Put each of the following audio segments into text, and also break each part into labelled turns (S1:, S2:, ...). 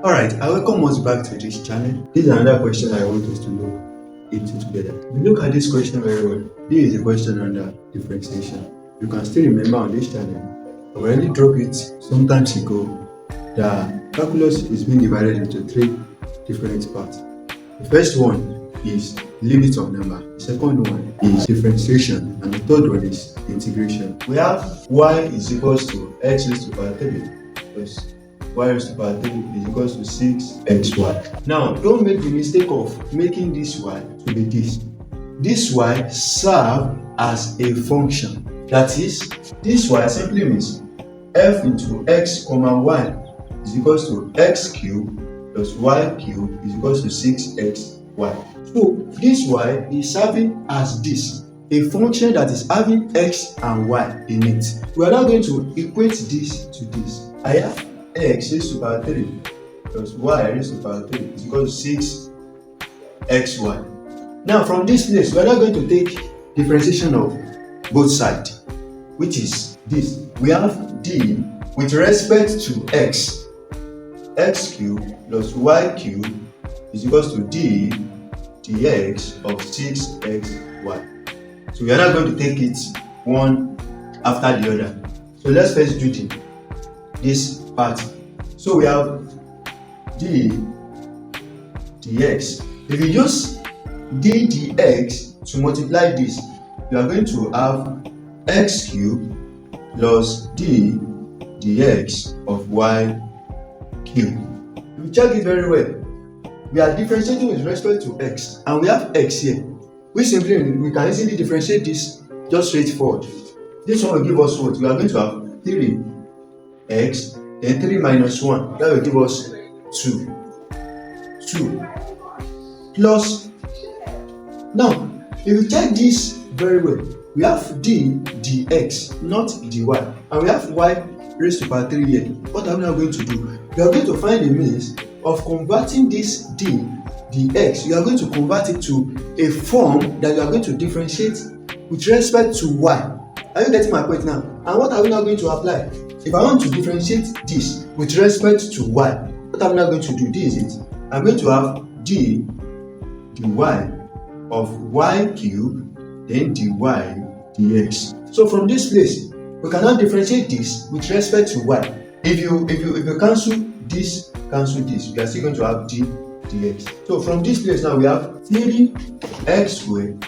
S1: Alright, I welcome us back to this channel. This is another question I want us to look into together. If you look at this question very well, this is a question under differentiation. You can still remember on this channel, I already dropped it some times ago, that calculus is being divided into three different parts. The first one is limit of number, the second one is differentiation, and the third one is integration. We have y is equals to x raised to power 3 plus y raised to power 3 is equals to 6xy. Now, don't make the mistake of making this y to be this. This y serves as a function. That is, this y simply means f into x comma y is equals to x cubed plus y cubed is equals to 6xy. So this y is serving as this, a function that is having x and y in it. We are now going to equate this to this. I have x raised to power 3 plus y raised to power 3 is equal to 6xy. Now from this place, we are now going to take differentiation of both sides, which is this. We have d with respect to x cubed plus y cubed is equals to d dx of 6xy. So we are now going to take it one after the other. So let's first do this part. So we have d dx. If you use d dx to multiply this, you are going to have x cubed plus d dx of y cubed. If you check it very well, we are differentiating with respect to x, and we have x here. We can easily differentiate this just straightforward. This one will give us what? We are going to have 3x, then 3 minus 1, that will give us 2 plus. Now, if you check this very well, we have d dx, not dy, and we have y raised to power 3 here. What are we now going to do? We are going to find a means of converting this d dx. You are going to convert it to a form that you are going to differentiate with respect to y. Are you getting my point now? And what are we now going to apply? If I want to differentiate this with respect to y, what am I now going to do? This is it. I'm going to have d dy of y cubed, then dy dx. So from this place, we can now differentiate this with respect to y. If you cancel this, we are still going to have d dx. So from this place now, we have 3x squared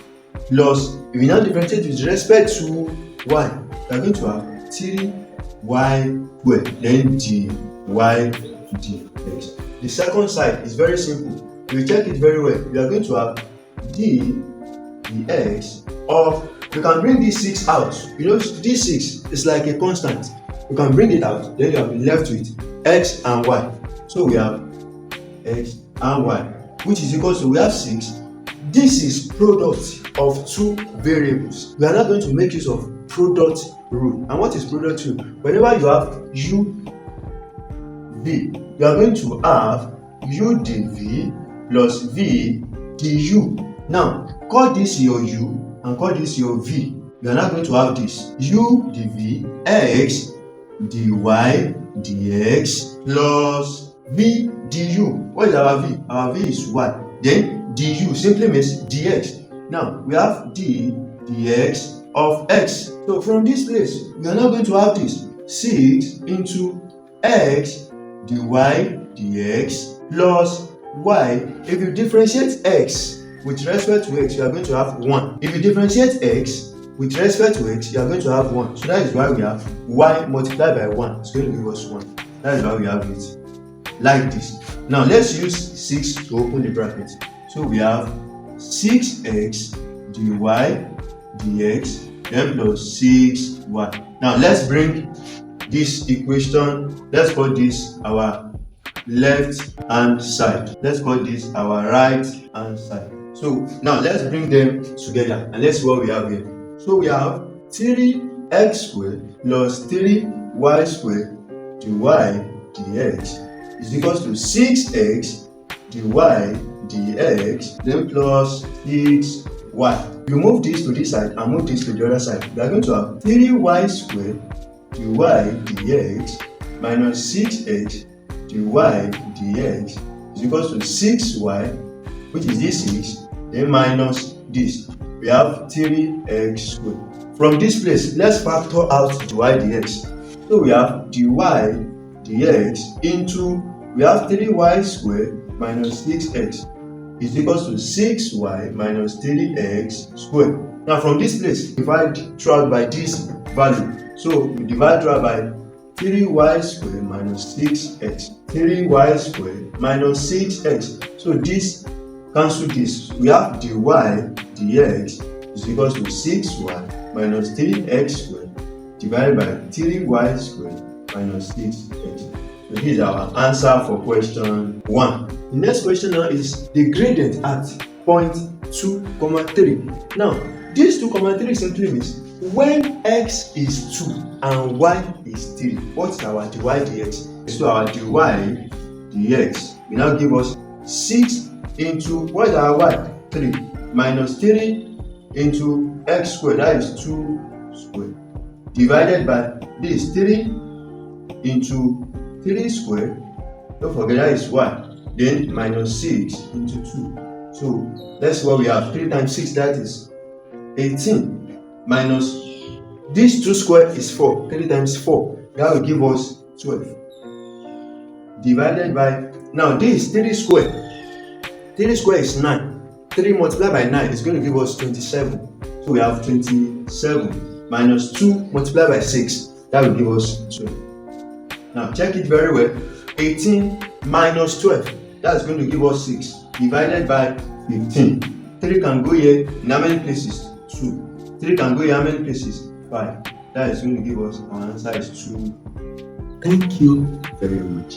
S1: plus, if we now differentiate with respect to y, we are going to have 3y squared, then dy dx. The second side is very simple. If you check it very well, we are going to have d dx of, you can bring this 6 out. You know, this 6 is like a constant. You can bring it out, then you have been left with x and y. So we have x and y, which is equal to, we have 6. This is product of two variables. We are not going to make use of product rule. And what is product rule? Whenever you have u v, you are going to have u dv plus v du. Now call this your u and call this your v. You are not going to have this u dv x dy dx plus v du. What is our v? Our v is y. Then du simply means dx. Now we have d dx of x. So from this place, we are now going to have this 6 into x dy dx plus y. If you differentiate x with respect to x, you are going to have 1. If you differentiate x with respect to x, you are going to have 1. So that is why we have y multiplied by 1. It's going to give us 1. That is why we have it like this. Now let's use 6 to open the bracket. So we have 6x dy dx then plus 6y. Now let's bring this equation, let's call this our left hand side. Let's call this our right hand side. So now let's bring them together and let's see what we have here. So we have 3x squared plus 3y squared dy dx is equals to 6x dy dx then plus 6y. You move this to this side and move this to the other side. We are going to have 3y squared dy dx minus 6x dy dx is equal to 6y, which is this 6, then minus this. We have 3x squared. From this place, let's factor out dy dx. So we have dy dx into, we have 3y squared minus 6x is equal to 6y minus 3x squared. Now from this place, divide throughout by this value. So we divide throughout by 3y squared minus 6x. 3y squared minus 6x. So this cancel this. We have dy dx is equal to 6y minus 3x squared divided by 3y squared minus 6x. So this is our answer for question 1. The next question now is the gradient at point 2, 3. Now, this 2, 3 simply means when x is 2 and y is 3, what's our dy dx? So our dy dx will now give us 6 into, what is our y? 3 minus 3 into x squared, that is 2 squared, divided by this 3 into 3 squared, don't forget that is y, then minus 6 into 2. So that's what we have. 3 times 6, that is 18, minus this 2 squared is 4. 3 times 4, that will give us 12, divided by, now this 3 squared. 3 squared is 9. 3 multiplied by 9 is going to give us 27. So we have 27 minus 2 multiplied by 6, that will give us 12. Now check it very well. 18 minus 12, that's going to give us 6, divided by 15. 3 can go here in how many places? 2. 3 can go here how many places? 5. That is going to give us, our answer is 2. Thank you very much.